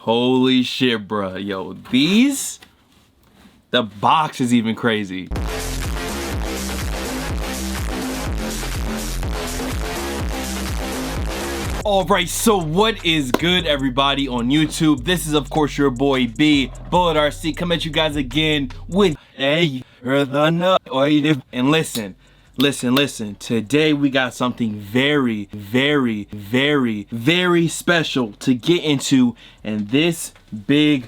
Holy shit, bruh. Yo, the box is even crazy. Alright, so what is good, everybody on YouTube? This is, of course, your boy B, Bullet RC, come at you guys again with and listen. Today we got something very special to get into, and this big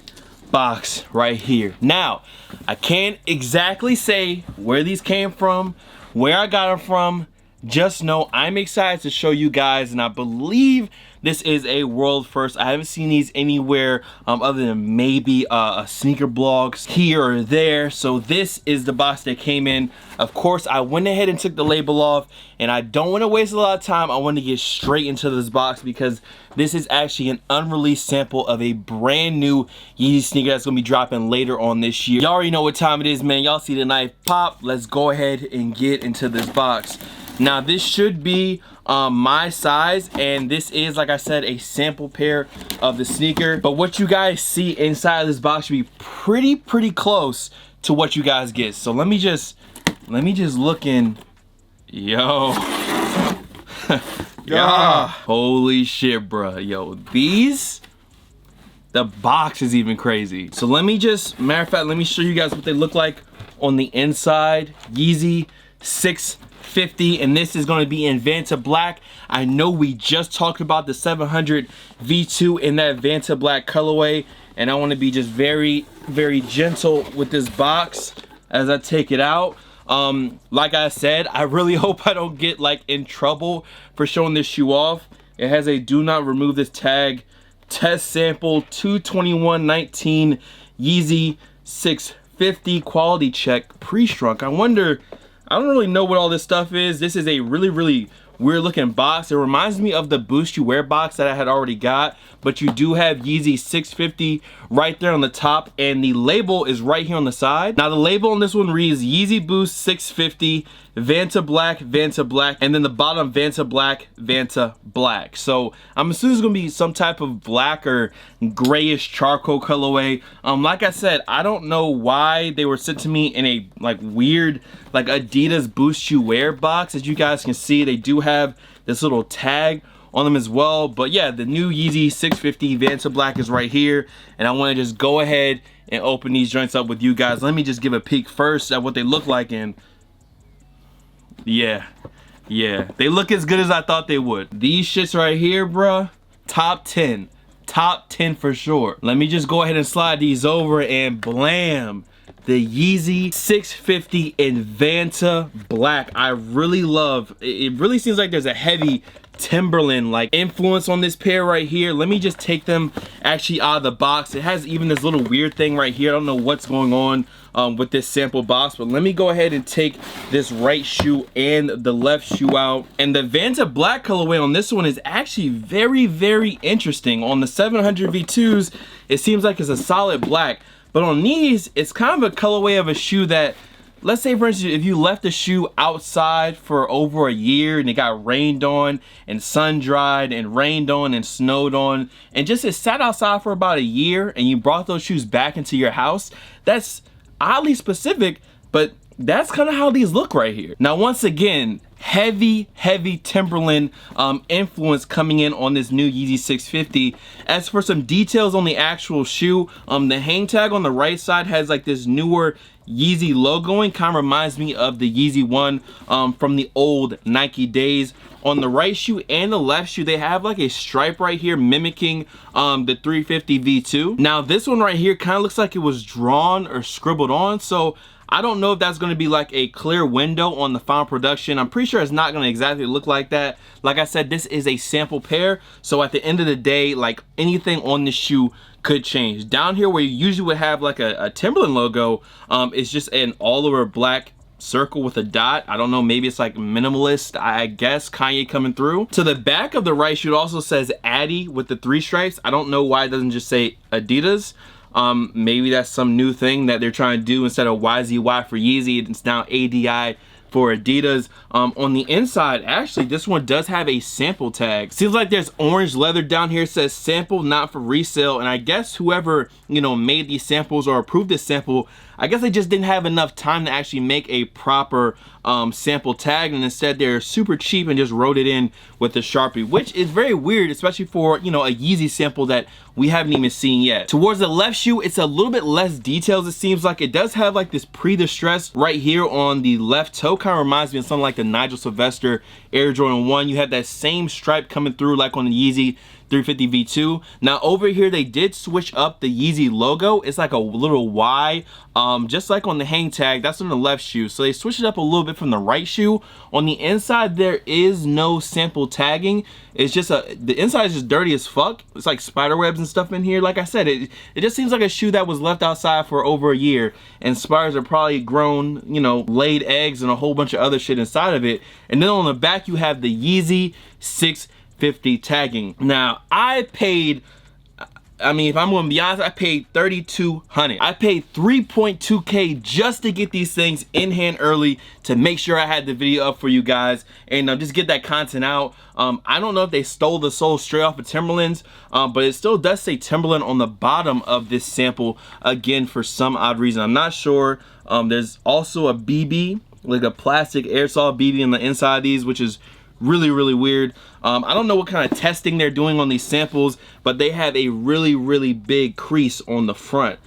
box right here. Now, I can't exactly say where these came from, where I got them from. Just know I'm excited to show you guys, and I believe this is a world first. I haven't seen these anywhere other than maybe a sneaker blogs here or there. So this is the box that came in. Of course, I went ahead and took the label off, and I don't want to waste a lot of time. I want to get straight into this box because this is actually an unreleased sample of a brand new Yeezy sneaker that's gonna be dropping later on this year. Y'all already know what time it is, man. Y'all see the knife pop. Let's go ahead and get into this box. Now this should be my size, and this is, like I said, a sample pair of the sneaker, but what you guys see inside of this box should be pretty close to what you guys get. So let me just look in. Yo. Yeah. Holy shit, bruh. Yo, the box is even crazy. So let me just, matter of fact, let me show you guys what they look like on the inside. Yeezy 650, and this is going to be in Vanta Black. I know we just talked about the 700 V2 in that Vanta Black colorway, and I want to be just very gentle with this box as I take it out. Like I said, I really hope I don't get like in trouble for showing this shoe off. It has a do not remove this tag, test sample 22119 Yeezy 650 quality check pre-shrunk. I don't really know what all this stuff is. This is a really weird looking box. It reminds me of the Boost You Wear box that I had already got, but you do have Yeezy 650 right there on the top, and the label is right here on the side. Now the label on this one reads Yeezy Boost 650 Vanta Black, and then the bottom Vanta Black. So I'm assuming it's gonna be some type of black or grayish charcoal colorway. Like I said, I don't know why they were sent to me in a like weird like Adidas Boost You Wear box. As you guys can see, they do have this little tag on them as well. But yeah, the new Yeezy 650 Vanta Black is right here, and I want to just go ahead and open these joints up with you guys. Let me just give a peek first at what they look like, and yeah, they look as good as I thought they would. These shits right here, bruh, top 10 for sure. Let me just go ahead and slide these over, and blam, the Yeezy 650 in Vanta Black. I really love it. Really seems like there's a heavy Timberland like influence on this pair right here. Let me just take them actually out of the box. It has even this little weird thing right here. I don't know what's going on with this sample box, but let me go ahead and take this right shoe and the left shoe out. And the Vanta Black colorway on this one is actually very interesting. On the 700 V2s, it seems like it's a solid black, but on these, it's kind of a colorway of a shoe that, let's say for instance, if you left the shoe outside for over a year and it got rained on and sun dried and rained on and snowed on, and just it sat outside for about a year, and you brought those shoes back into your house, that's oddly specific, but that's kind of how these look right here. Now once again, heavy Timberland influence coming in on this new Yeezy 650. As for some details on the actual shoe, the hang tag on the right side has like this newer Yeezy logoing, kind of reminds me of the Yeezy one from the old Nike days. On the right shoe and the left shoe, they have like a stripe right here mimicking the 350 V2. Now this one right here kind of looks like it was drawn or scribbled on, so I don't know if that's going to be like a clear window on the final production. I'm pretty sure it's not going to exactly look like that. Like I said, this is a sample pair, so at the end of the day, like anything on this shoe could change. Down here where you usually would have like a Timberland logo, it's just an all over black circle with a dot. I don't know, maybe it's like minimalist, I guess, Kanye coming through. To the back of the right shoe, it also says Addy with the 3 stripes. I don't know why it doesn't just say Adidas. Maybe that's some new thing that they're trying to do. Instead of YZY for Yeezy, it's now ADI for Adidas. On the inside, actually, this one does have a sample tag. Seems like there's orange leather down here. It says sample, not for resale. And I guess whoever, you know, made these samples or approved this sample, I guess they just didn't have enough time to actually make a proper sample tag, and instead they're super cheap and just wrote it in with the Sharpie, which is very weird, especially for, you know, a Yeezy sample that we haven't even seen yet. Towards the left shoe, it's a little bit less details. It seems like it does have like this pre-distress right here on the left toe. Kind of reminds me of something like the Nigel Sylvester Air Jordan 1. You have that same stripe coming through like on the Yeezy 350 V2. Now over here they did switch up the Yeezy logo. It's like a little Y, just like on the hang tag. That's on the left shoe, so they switched it up a little bit from the right shoe. On the inside there is no sample tagging. It's just the inside is just dirty as fuck. It's like spider webs and stuff in here. Like I said, it just seems like a shoe that was left outside for over a year, and spiders are probably grown, you know, laid eggs and a whole bunch of other shit inside of it. And then on the back you have the Yeezy 650 tagging. Now I paid, I mean, if I'm gonna be honest, I paid $3,200. I paid 3.2K just to get these things in hand early, to make sure I had the video up for you guys and just get that content out. I don't know if they stole the sole straight off of Timberlands, but it still does say Timberland on the bottom of this sample again for some odd reason. I'm not sure. There's also a BB, like a plastic aerosol BB on the inside of these, which is really, really weird. I don't know what kind of testing they're doing on these samples, but they have a really, really big crease on the front.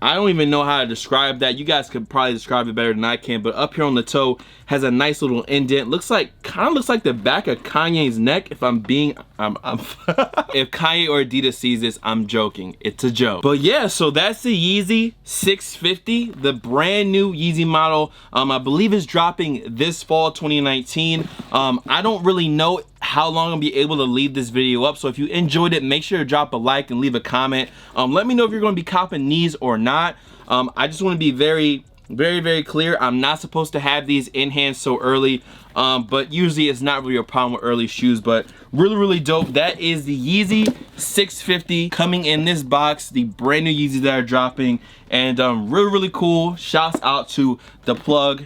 I don't even know how to describe that. You guys could probably describe it better than I can, but up here on the toe has a nice little indent. Looks like, kind of looks like the back of Kanye's neck. If I'm being, if Kanye or Adidas sees this, I'm joking. It's a joke. But yeah, so that's the Yeezy 650, the brand new Yeezy model. I believe it's dropping this fall 2019. I don't really know how long I'll be able to leave this video up, so if you enjoyed it, make sure to drop a like and leave a comment. Let me know if you're going to be copping these or not. I just want to be very, very clear. I'm not supposed to have these in hand so early, but usually it's not really a problem with early shoes. But really, really dope. That is the Yeezy 650 coming in this box, the brand new Yeezy that are dropping, and really, really cool. Shouts out to the plug.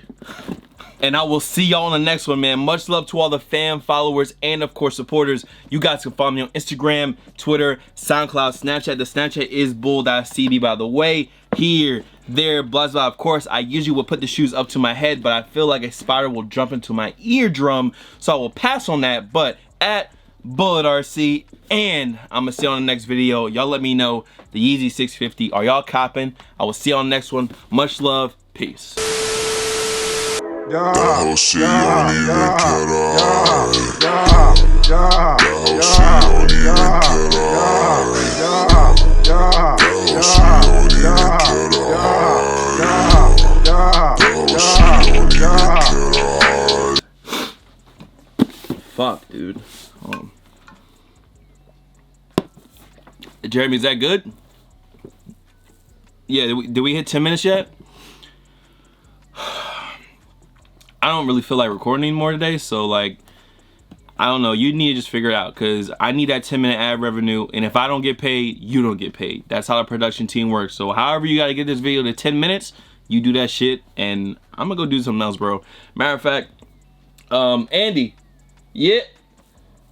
And I will see y'all on the next one, man. Much love to all the fan followers and, of course, supporters. You guys can follow me on Instagram, Twitter, SoundCloud, Snapchat. The Snapchat is bull.cb, by the way. Here, there, blah, blah. Of course, I usually will put the shoes up to my head, but I feel like a spider will jump into my eardrum, so I will pass on that. But at BulletRC, and I'm going to see you on the next video. Y'all let me know the Yeezy 650. Are y'all copping? I will see you on the next one. Much love. Peace. That whole shit you don't even cut off. That whole shit you don't even cut off. That whole shit you don't even cut off. That whole shit you don't even cut off. Fuck, dude. Jeremy, is that good? Yeah, did we hit 10 minutes yet? I don't really feel like recording anymore today, so like, I don't know, you need to just figure it out, because I need that 10-minute ad revenue, and if I don't get paid, you don't get paid. That's how the production team works. So however you gotta get this video to 10 minutes, you do that shit, and I'm gonna go do something else, bro. Matter of fact, Andy, yeah,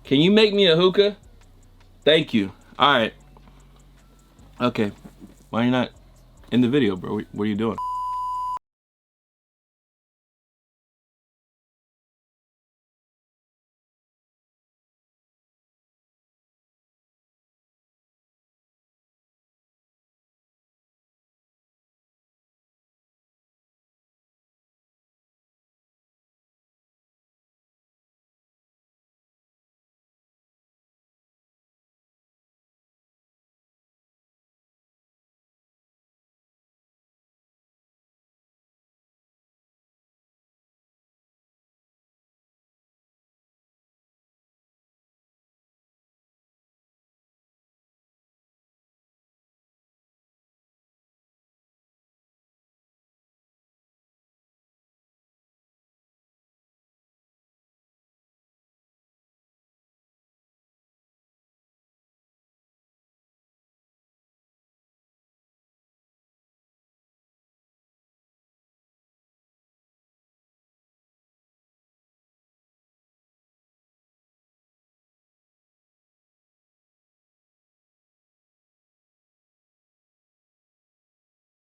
can you make me a hookah? Thank you. All right. Okay, why are you not in the video, bro? What are you doing?